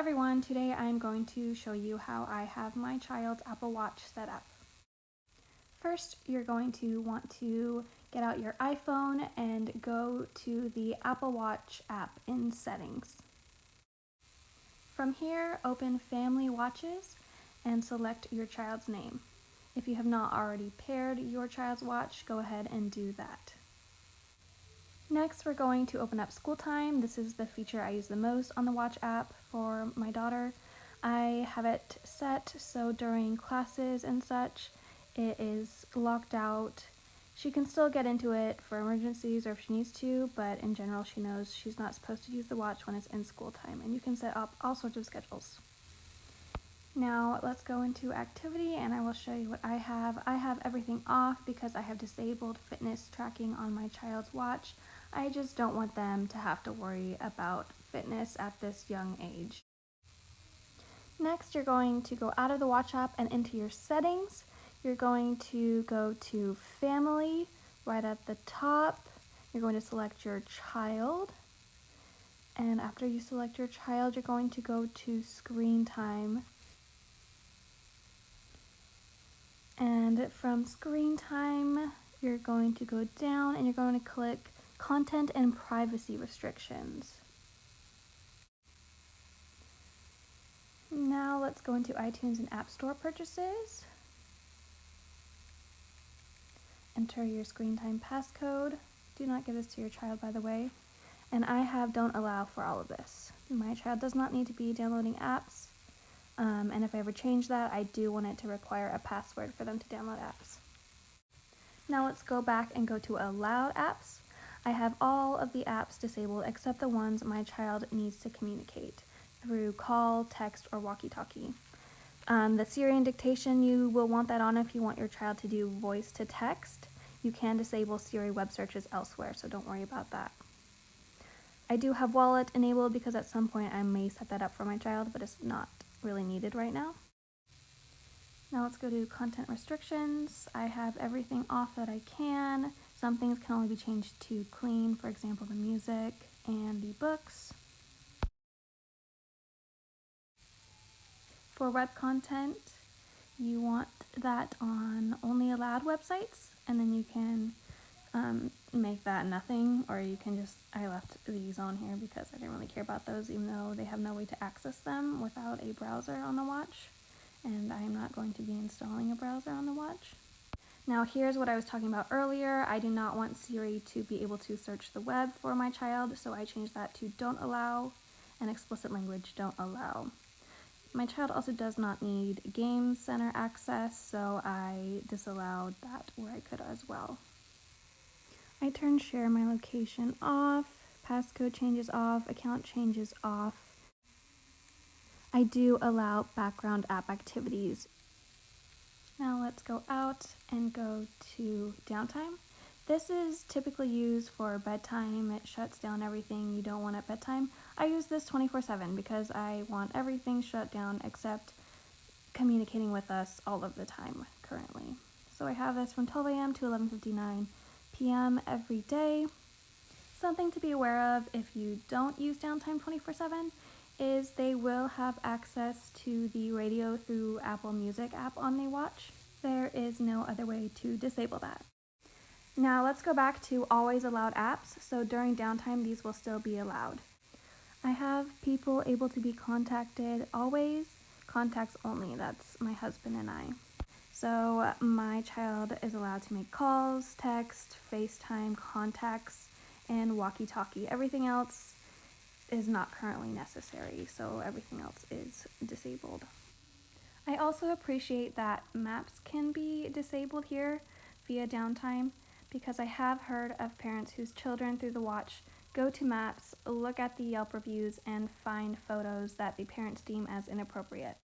everyone, today I'm going to show you how I have my child's Apple Watch set up. First, you're going to want to get out your iPhone and go to the Apple Watch app in Settings. From here, open Family Watches and select your child's name. If you have not already paired your child's watch, go ahead and do that. Next, we're going to open up School Time. This is the feature I use the most on the Watch app for my daughter. I have it set so during classes and such, it is locked out. She can still get into it for emergencies or if she needs to, but in general she knows she's not supposed to use the watch when it's in school time, and you can set up all sorts of schedules. Now let's go into activity and I will show you what I have. I have everything off because I have disabled fitness tracking on my child's watch. I just don't want them to have to worry about fitness at this young age. Next, you're going to go out of the watch app and into your settings. You're going to go to Family right at the top. You're going to select your child. And after you select your child, you're going to go to Screen Time. And from Screen Time, you're going to go down and you're going to click Content and Privacy Restrictions. Now let's go into iTunes and App Store purchases. Enter your Screen Time passcode. Do not give this to your child, by the way. And I have Don't Allow for all of this. My child does not need to be downloading apps. And if I ever change that, I do want it to require a password for them to download apps. Now let's go back and go to Allowed Apps. I have all of the apps disabled except the ones my child needs to communicate through call, text, or Walkie Talkie. The Siri and dictation, you will want that on if you want your child to do voice to text. You can disable Siri web searches elsewhere, so don't worry about that. I do have Wallet enabled because at some point I may set that up for my child, but it's not really needed right now. Now let's go to Content Restrictions. I have everything off that I can. Some things can only be changed to clean, for example, the music and the books. For web content, you want that on only allowed websites, and then you can make that nothing, or you can just, I left these on here because I didn't really care about those, even though they have no way to access them without a browser on the watch, and I am not going to be installing a browser on the watch. Now here's what I was talking about earlier. I do not want Siri to be able to search the web for my child, so I changed that to Don't Allow, and explicit language Don't Allow. My child also does not need Game Center access, so I disallowed that where I could as well. I turned Share My Location off, passcode changes off, account changes off. I do allow background app activities. Now let's go out and go to Downtime. This is typically used for bedtime. It shuts down everything you don't want at bedtime. I use this 24/7 because I want everything shut down except communicating with us all of the time currently. So I have this from 12 a.m. to 11:59 p.m. every day. Something to be aware of if you don't use Downtime 24/7 is they will have access to the radio through Apple Music app on the watch. There is no other way to disable that. Now let's go back to always allowed apps. So during downtime, these will still be allowed. I have people able to be contacted always, contacts only. That's my husband and I. So my child is allowed to make calls, text, FaceTime, contacts, and Walkie Talkie. Everything else is not currently necessary, so everything else is disabled. I also appreciate that maps can be disabled here via downtime, because I have heard of parents whose children through the watch go to maps, look at the Yelp reviews, and find photos that the parents deem as inappropriate.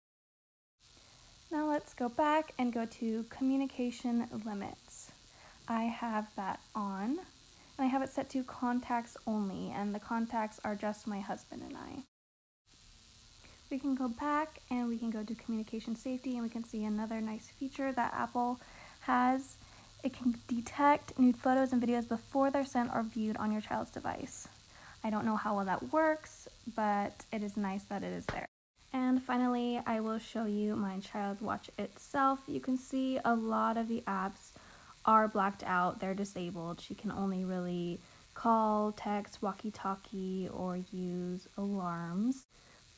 Now let's go back and go to Communication Limits. I have that on, and I have it set to contacts only, and the contacts are just my husband and I. We can go back and we can go to Communication Safety, and we can see another nice feature that Apple has. It can detect nude photos and videos before they're sent or viewed on your child's device. I don't know how well that works, but it is nice that it is there. And finally, I will show you my child's watch itself. You can see a lot of the apps are blacked out, they're disabled. She can only really call, text, Walkie Talkie, or use alarms.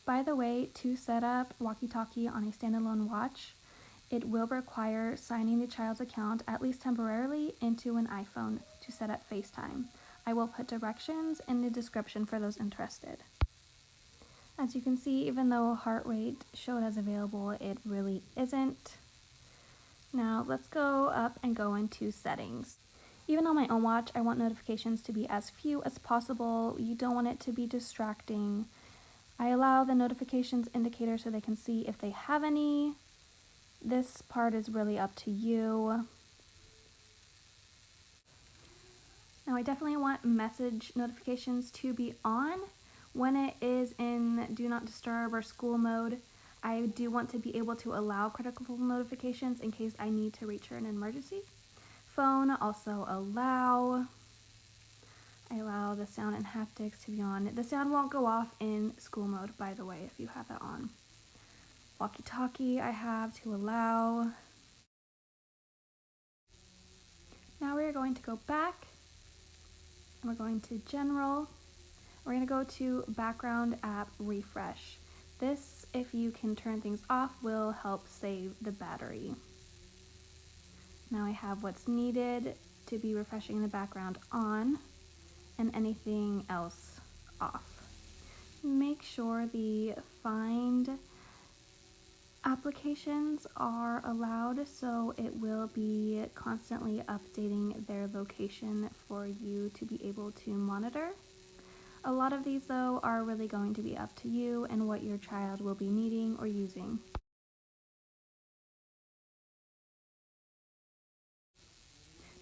By the way, to set up Walkie Talkie on a standalone watch, it will require signing the child's account, at least temporarily, into an iPhone to set up FaceTime. I will put directions in the description for those interested. As you can see, even though heart rate showed as available, it really isn't. Now let's go up and go into settings. Even on my own watch, I want notifications to be as few as possible. You don't want it to be distracting. I allow the notifications indicator so they can see if they have any. This part is really up to you. Now I definitely want message notifications to be on. When it is in do not disturb or school mode, I do want to be able to allow critical notifications in case I need to reach her in an emergency. Phone also allow. I allow the sound and haptics to be on. The sound won't go off in school mode, by the way, if you have that on. Walkie Talkie I have to allow. Now we're going to go back and we're going to general. We're going to go to background app refresh. This, if you can turn things off, will help save the battery. Now I have what's needed to be refreshing the background on and anything else off. Make sure the find applications are allowed so it will be constantly updating their location for you to be able to monitor. A lot of these though are really going to be up to you and what your child will be needing or using.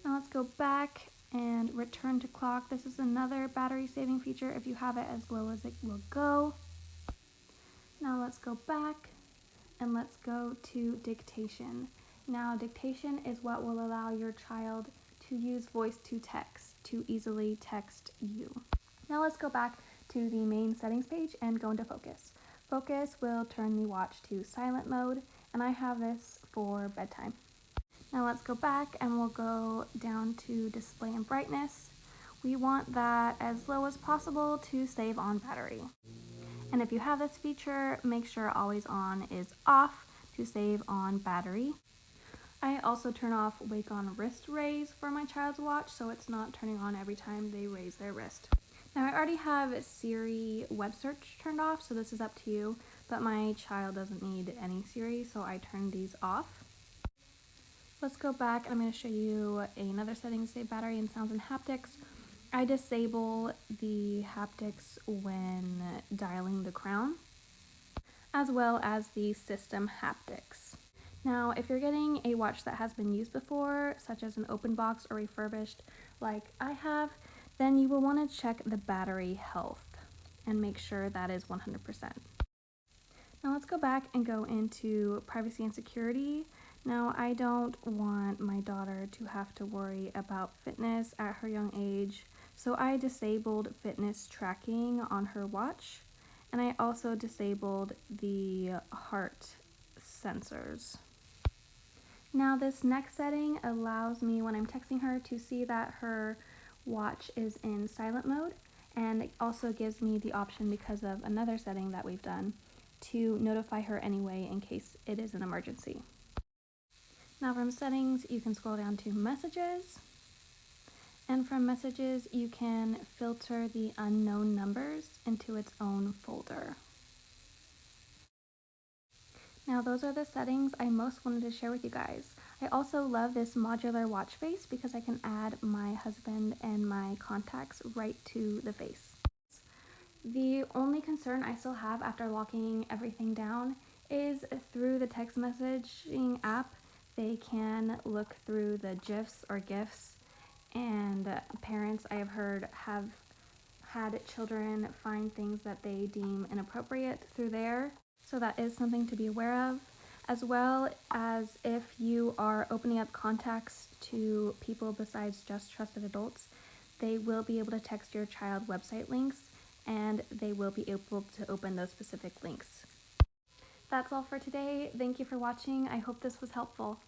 Now let's go back and return to clock. This is another battery saving feature if you have it as low as it will go. Now let's go back and let's go to dictation. Now dictation is what will allow your child to use voice to text, to easily text you. Now let's go back to the main settings page and go into focus. Focus will turn the watch to silent mode, and I have this for bedtime. Now let's go back and we'll go down to display and brightness. We want that as low as possible to save on battery. And if you have this feature, make sure always on is off to save on battery. I also turn off wake on wrist raise for my child's watch so it's not turning on every time they raise their wrist. Now I already have Siri web search turned off, so this is up to you, but my child doesn't need any Siri, so I turned these off. Let's go back and I'm going to show you another setting to save battery in sounds and haptics. I disable the haptics when dialing the crown, as well as the system haptics. Now, if you're getting a watch that has been used before, such as an open box or refurbished like I have, then you will want to check the battery health and make sure that is 100%. Now let's go back and go into privacy and security. Now I don't want my daughter to have to worry about fitness at her young age, so I disabled fitness tracking on her watch, and I also disabled the heart sensors. Now this next setting allows me when I'm texting her to see that her watch is in silent mode, and it also gives me the option, because of another setting that we've done, to notify her anyway in case it is an emergency. Now from settings you can scroll down to messages, and from messages you can filter the unknown numbers into its own folder. Now those are the settings I most wanted to share with you guys. I also love this modular watch face because I can add my husband and my contacts right to the face. The only concern I still have after locking everything down is through the text messaging app. They can look through the GIFs or GIFs, and parents I have heard have had children find things that they deem inappropriate through there. So that is something to be aware of, as well as if you are opening up contacts to people besides just trusted adults, they will be able to text your child website links, and they will be able to open those specific links. That's all for today. Thank you for watching. I hope this was helpful.